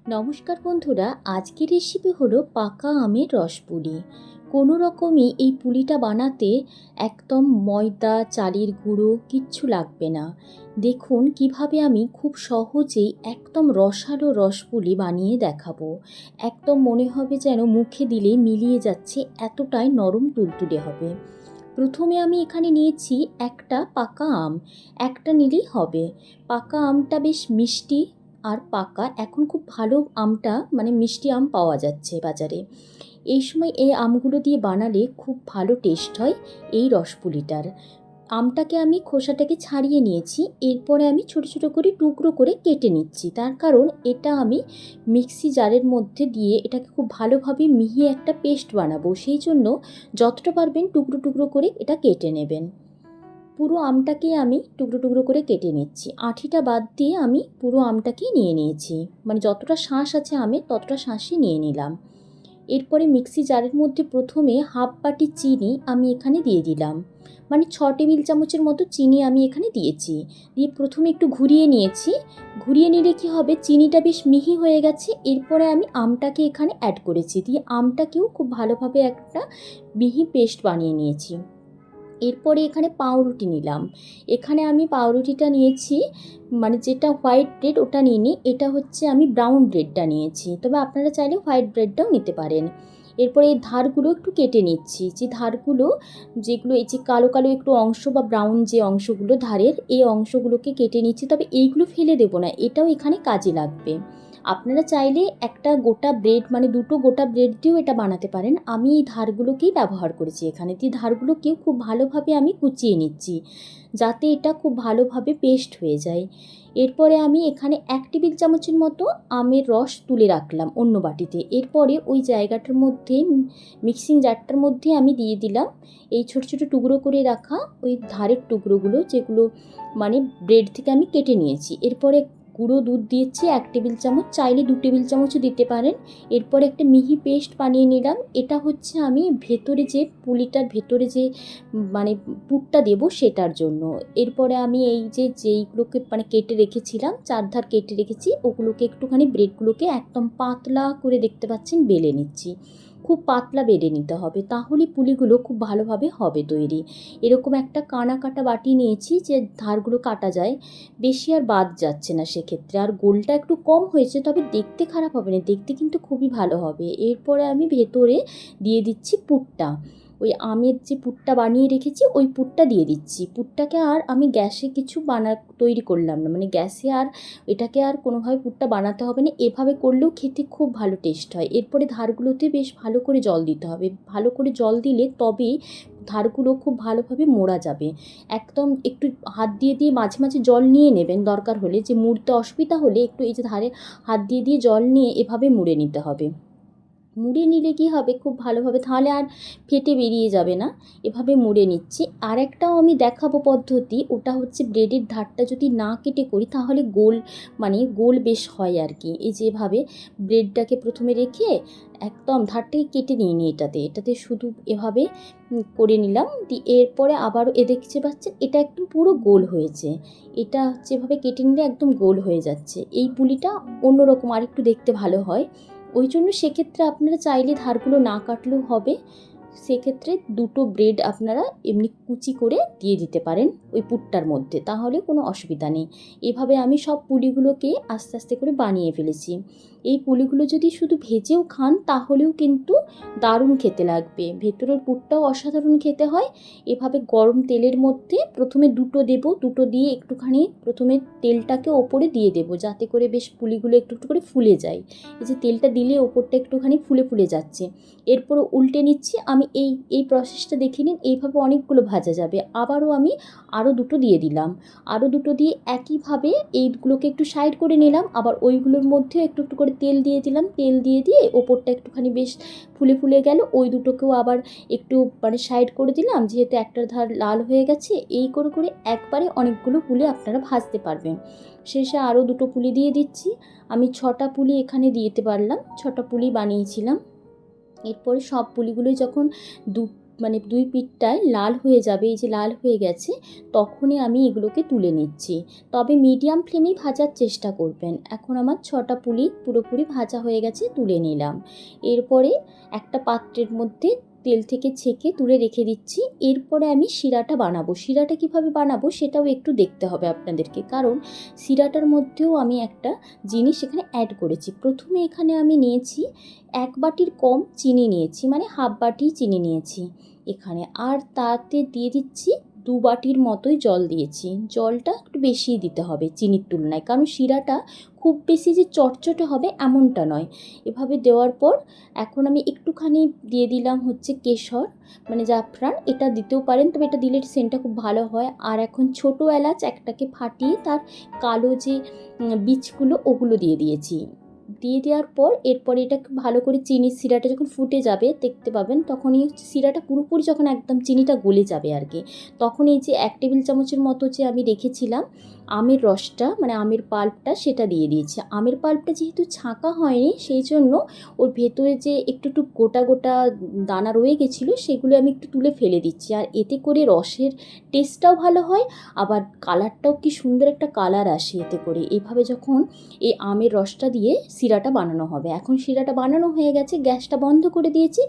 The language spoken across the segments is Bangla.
নমস্কার বন্ধুরা, আজকের রেসিপি হলো পাকা আমের রসপুলি। কোনো রকমই এই পুলিটা বানাতে একদম ময়দা, চালের গুঁড়ো কিচ্ছু লাগবে না। দেখুন কিভাবে আমি খুব সহজেই একদম রসালো রসপুলি বানিয়ে দেখাবো। একদম মনে হবে যেন মুখে দিলে মিলিয়ে যাচ্ছে, এতটাই নরম তুলতুলে হবে। প্রথমে আমি এখানে নিয়েছি একটা পাকা আম। একটা নিলেই হবে। পাকা আমটা বেশ মিষ্টি আর পাকা, এখন খুব ভালো আমটা মানে মিষ্টি আম পাওয়া যাচ্ছে বাজারে। এই সময় এই আমগুলো দিয়ে বানালে খুব ভালো টেস্ট হয় এই রসপুলিটার। আমটাকে আমি খোসাটাকে ছাড়িয়ে নিয়েছি, এরপরে আমি ছোট ছোট করে টুকরো করে কেটে নিচ্ছি। তার কারণ এটা আমি মিক্সি জারের মধ্যে দিয়ে এটাকে খুব ভালোভাবে মিহি একটা পেস্ট বানাবো, সেই জন্য যতটা পারবেন টুকরো টুকরো করে এটা কেটে নেবেন। পুরো আমটাকে আমি টুকরো টুকরো করে কেটে নিচ্ছি, আঁঠিটা বাদ দিয়ে আমি পুরো আমটাকেই নিয়ে নিয়েছি, মানে যতটা শাঁস আছে আমের ততটা শাঁসই নিয়ে নিলাম। এরপরে মিক্সি জারের মধ্যে প্রথমে হাফ বাটি চিনি আমি এখানে দিয়ে দিলাম, মানে 6 টেবিল চামচের মতো চিনি আমি এখানে দিয়েছি। দিয়ে প্রথমে একটু ঘুরিয়ে নিয়েছি। ঘুরিয়ে নিলে কি হবে, চিনিটা বেশ মিহি হয়ে গেছে। এরপরে আমি আমটাকে এখানে অ্যাড করেছি, দিয়ে আমটাকেও খুব ভালোভাবে একটা মিহি পেস্ট বানিয়ে নিয়েছি। এরপরে এখানে পাউরুটি নিলাম। এখানে আমি পাউরুটিটা নিয়েছি, মানে যেটা হোয়াইট ব্রেড ওটা নিইনি, এটা হচ্ছে আমি ব্রাউন ব্রেডটা নিয়েছি, তবে আপনারা চাইলে হোয়াইট ব্রেডটাও নিতে পারেন। এরপরে এই ধারগুলো একটু কেটে নিচ্ছি, যে ধারগুলো যেগুলো এই যে কালো কালো একটু অংশ বা ব্রাউন যে অংশগুলো ধারের, এই অংশগুলোকে কেটে নিচ্ছি, তবে এইগুলো ফেলে দেবো না, এটাও এখানে কাজে লাগবে। আপনারা চাইলে একটা গোটা ব্রেড মানে দুটো গোটা ব্রেড দিয়েও এটা বানাতে পারেন। আমি এই ধারগুলোকেই ব্যবহার করেছি এখানে, দিয়ে ধারগুলোকেও খুব ভালোভাবে আমি কুচিয়ে নিচ্ছি, যাতে এটা খুব ভালোভাবে পেস্ট হয়ে যায়। এরপরে আমি এখানে 1 টেবিল চামচের মতো আমের রস তুলে রাখলাম অন্য বাটিতে। এরপরে ওই জায়গাটার মধ্যে মিক্সিং জারটার মধ্যে আমি দিয়ে দিলাম এই ছোট ছোট টুকরো করে রাখা ওই ধারের টুকরোগুলো, যেগুলো মানে ব্রেড থেকে আমি কেটে নিয়েছি। এরপরে গুঁড়ো দুধ দিয়েছি 1 টেবিল চামচ, চাইলে 2 টেবিল চামচও দিতে পারেন। এরপর একটা মিহি পেস্ট বানিয়ে নিলাম। এটা হচ্ছে আমি ভেতরে যে পুলিটার ভেতরে যে মানে পুরটা দেবো সেটার জন্য। এরপরে আমি এই যেইগুলোকে মানে কেটে রেখেছিলাম, চারধার কেটে রেখেছি, ওগুলোকে একটুখানি ব্রেডগুলোকে একদম পাতলা করে দেখতে পাচ্ছেন বেলে নিচ্ছি। খুব পাতলা বেলে নিতে হবে, তাহলে পুলিগুলো খুব ভালোভাবে হবে তৈরি। এরকম একটা কানা কাটা বাটি নিয়েছি, যে ধারগুলো কাটা যায়, বেশি আর বাদ যাচ্ছে না সেক্ষেত্রে। আর গোলটা একটু কম হয়েছে, তবে দেখতে খারাপ হবে না, দেখতে কিন্তু খুবই ভালো হবে। এরপরে আমি ভেতরে দিয়ে দিচ্ছি পুরটা। ওই আমের যে পুরটা বানিয়ে রেখেছি ওই পুরটা দিয়ে দিচ্ছি। পুরটাকে আর আমি গ্যাসে কিছু তৈরি করলাম না, মানে গ্যাসে আর এটাকে আর কোনোভাবে পুরটা বানাতে হবে না, এভাবে করলেও খেতে খুব ভালো টেস্ট হয়। এরপরে ধারগুলোতে বেশ ভালো করে জল দিতে হবে, ভালো করে জল দিলে তবেই ধারগুলো খুব ভালোভাবে মোড়া যাবে। একদম একটু হাত দিয়ে দিয়ে মাঝে মাঝে জল নিয়ে নেবেন, দরকার হলে যে মুড়তে অসুবিধা হলে একটু এই যে ধারে হাত দিয়ে দিয়ে জল নিয়ে এভাবে মুড়ে নিতে হবে। মুড়ে নিলে কি হবে, খুব ভালোভাবে তাহলে আর ফেটে বেরিয়ে যাবে না। এভাবে মুড়ে নিচ্ছি। আর একটাও আমি দেখাবো পদ্ধতি, ওটা হচ্ছে ব্রেডের ধারটা যদি না কেটে করি তাহলে গোল মানে গোল বেশ হয় আর কি। এই যেভাবে ব্রেডটাকে প্রথমে রেখে একদম ধারটাকে কেটে নিইনি, এটাতে শুধু এভাবে করে নিলাম। এরপরে আবারও দেখতে পাচ্ছেন এটা একদম পুরো গোল হয়েছে। এটা হচ্ছে এভাবে কেটে নিলে একদম গোল হয়ে যাচ্ছে। এই পুলিটা অন্যরকম আরেকটু দেখতে ভালো হয়, ওই জন্য সেক্ষেত্রে আপনারা চাইলে ধারগুলো না কাটলেও হবে। সেক্ষেত্রে দুটো ব্রেড আপনারা এমনি কুচি করে দিয়ে দিতে পারেন ওই পুরটার মধ্যে, তাহলে কোনো অসুবিধা নেই। এভাবে আমি সব পুলিগুলোকে আস্তে আস্তে করে বানিয়ে ফেলেছি। এই পুলিগুলো যদি শুধু ভেজেও খান তাহলেও কিন্তু দারুণ খেতে লাগবে, ভেতরের পুরটাও অসাধারণ খেতে হয়। এভাবে গরম তেলের মধ্যে প্রথমে দুটো দেবো, দুটো দিয়ে একটুখানি প্রথমে তেলটাকে ওপরে দিয়ে দেবো, যাতে করে বেশ পুলিগুলো একটু একটু করে ফুলে যায়। এই যে তেলটা দিলে ওপরটা একটুখানি ফুলে ফুলে যাচ্ছে। এরপরে উল্টে নিচ্ছি আমি, এই প্রসেসটা দেখে নিন, এইভাবে অনেকগুলো ভাজা যাবে। আবারও আমি আরও দুটো দিয়ে দিলাম, আরও দুটো দিয়ে একইভাবে এইগুলোকে একটু সাইড করে নিলাম, আবার ওইগুলোর মধ্যেও একটু একটু করে তেল দিয়ে দিলাম। তেল দিয়ে দিয়ে ওপরটা একটুখানি বেশ ফুলে ফুলে গেল, ওই দুটোকেও আবার একটু মানে সাইড করে দিলাম, যেহেতু একটার ধার লাল হয়ে গেছে। এই করে করে একবারে অনেকগুলো পুলি আপনারা ভাজতে পারবেন। শেষে আরও দুটো পুলি দিয়ে দিচ্ছি। আমি 6টা পুলি এখানে দিতে পারলাম, 6টা পুলি বানিয়েছিলাম। এরপরে সব পুলিগুলোই যখন মানে দুই পিঠটায় লাল হয়ে যাবে, এই যে লাল হয়ে গেছে, তখনই আমি এগুলোকে তুলে নিচ্ছি। তবে মিডিয়াম ফ্লেমেই ভাজার চেষ্টা করবেন। এখন আমার 6টা পুলি পুরোপুরি ভাজা হয়ে গেছে, তুলে নিলাম। এরপরে একটা পাত্রের মধ্যে তেল থেকে ছেঁকে তুলে রেখে দিচ্ছি। এরপরে আমি শিরাটা বানাবো। শিরাটা কিভাবে বানাবো সেটাও একটু দেখতে হবে আপনাদেরকে, কারণ শিরাটার মধ্যেও আমি একটা জিনিস এখানে অ্যাড করেছি। প্রথমে এখানে আমি নিয়েছি 1 বাটির কম চিনি নিয়েছি, মানে হাফ বাটি চিনি নিয়েছি এখানে। আর তাতে দিয়ে দিচ্ছি 2 বাটির মতোই জল দিয়েছি। জলটা একটু বেশিই দিতে হবে চিনির তুলনায়, কারণ শিরাটা খুব বেশি যে চটচটে হবে এমনটা নয়। এভাবে দেওয়ার পর এখন আমি একটুখানি দিয়ে দিলাম হচ্ছে কেশর, মানে জাফরান। এটা দিতেও পারেন, তবে এটা দিলে সেন্টটা খুব ভালো হয়। আর এখন ছোটো এলাচ একটাকে ফাটিয়ে তার কালো যে বীজগুলো ওগুলো দিয়ে দিয়েছি। দিয়ে দেওয়ার পর এরপরে এটা ভালো করে চিনির শিরাটা যখন ফুটে যাবে দেখতে পাবেন, তখনই শিরাটা পুরোপুরি যখন একদম চিনিটা গলে যাবে আর কি, তখন এই যে 1 টেবিল চামচের মতো যে আমি রেখেছিলাম আমের রসটা, মানে আমের পাল্পটা, সেটা দিয়ে দিয়েছি। আমের পাল্পটা যেহেতু ছাঁকা হয়নি, সেই জন্য ওর ভেতরে যে একটু একটু গোটা গোটা দানা রয়ে গেছিলো সেগুলো আমি একটু তুলে ফেলে দিচ্ছি। আর এতে করে রসের টেস্টটাও ভালো হয়, আবার কালারটাও কি সুন্দর একটা কালার আসে এতে করে। এভাবে যখন এই আমের রসটা দিয়ে শিরাটা বানানো হবে। এখন শিরাটা বানানো হয়ে গেছে, গ্যাসটা বন্ধ করে দিয়েছি।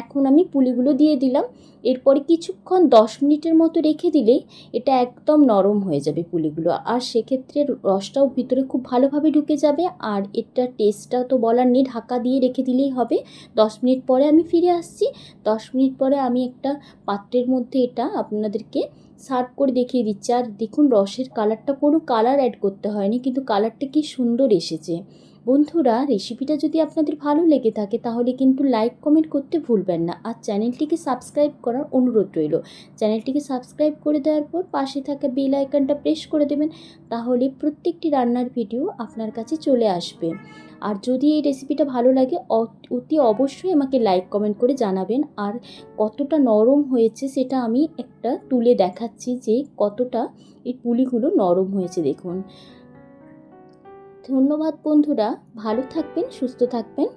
এখন আমি পুলিগুলো দিয়ে দিলাম। এরপরে কিছুক্ষণ 10 মিনিটের মতো রেখে দিলেই এটা একদম নরম হয়ে যাবে পুলিগুলো। আর সেক্ষেত্রে রসটাও ভিতরে খুব ভালোভাবে ঢুকে যাবে। আর এটার টেস্টটা তো বলার নেই, ঢাকা দিয়ে রেখে দিলেই হবে। 10 মিনিট পরে আমি ফিরে আসছি। 10 মিনিট পরে আমি একটা পাত্রের মধ্যে এটা আপনাদেরকে সার্ভ করে দেখিয়ে দিচ্ছি। আর দেখুন রসের কালারটা, কোনো কালার অ্যাড করতে হয়নি, কিন্তু কালারটা কি সুন্দর এসেছে। বন্ধুরা, রেসিপিটা যদি আপনাদের ভালো লেগে থাকে তাহলে কিন্তু লাইক কমেন্ট করতে ভুলবেন না। আর চ্যানেলটিকে সাবস্ক্রাইব করার অনুরোধ রইল। চ্যানেলটিকে সাবস্ক্রাইব করে দেওয়ার পর পাশে থাকা বেল আইকনটা প্রেস করে দেবেন, তাহলে প্রত্যেকটি রান্নার ভিডিও আপনার কাছে চলে আসবে। আর যদি এই রেসিপিটা ভালো লাগে অতি অবশ্যই আমাকে লাইক কমেন্ট করে জানাবেন। আর কতটা নরম হয়েছে সেটা আমি একটা তুলে দেখাচ্ছি যে কতটা এই পুলিগুলো নরম হয়েছে দেখুন। ধন্যবাদ বন্ধুরা, ভালো থাকবেন, সুস্থ থাকবেন।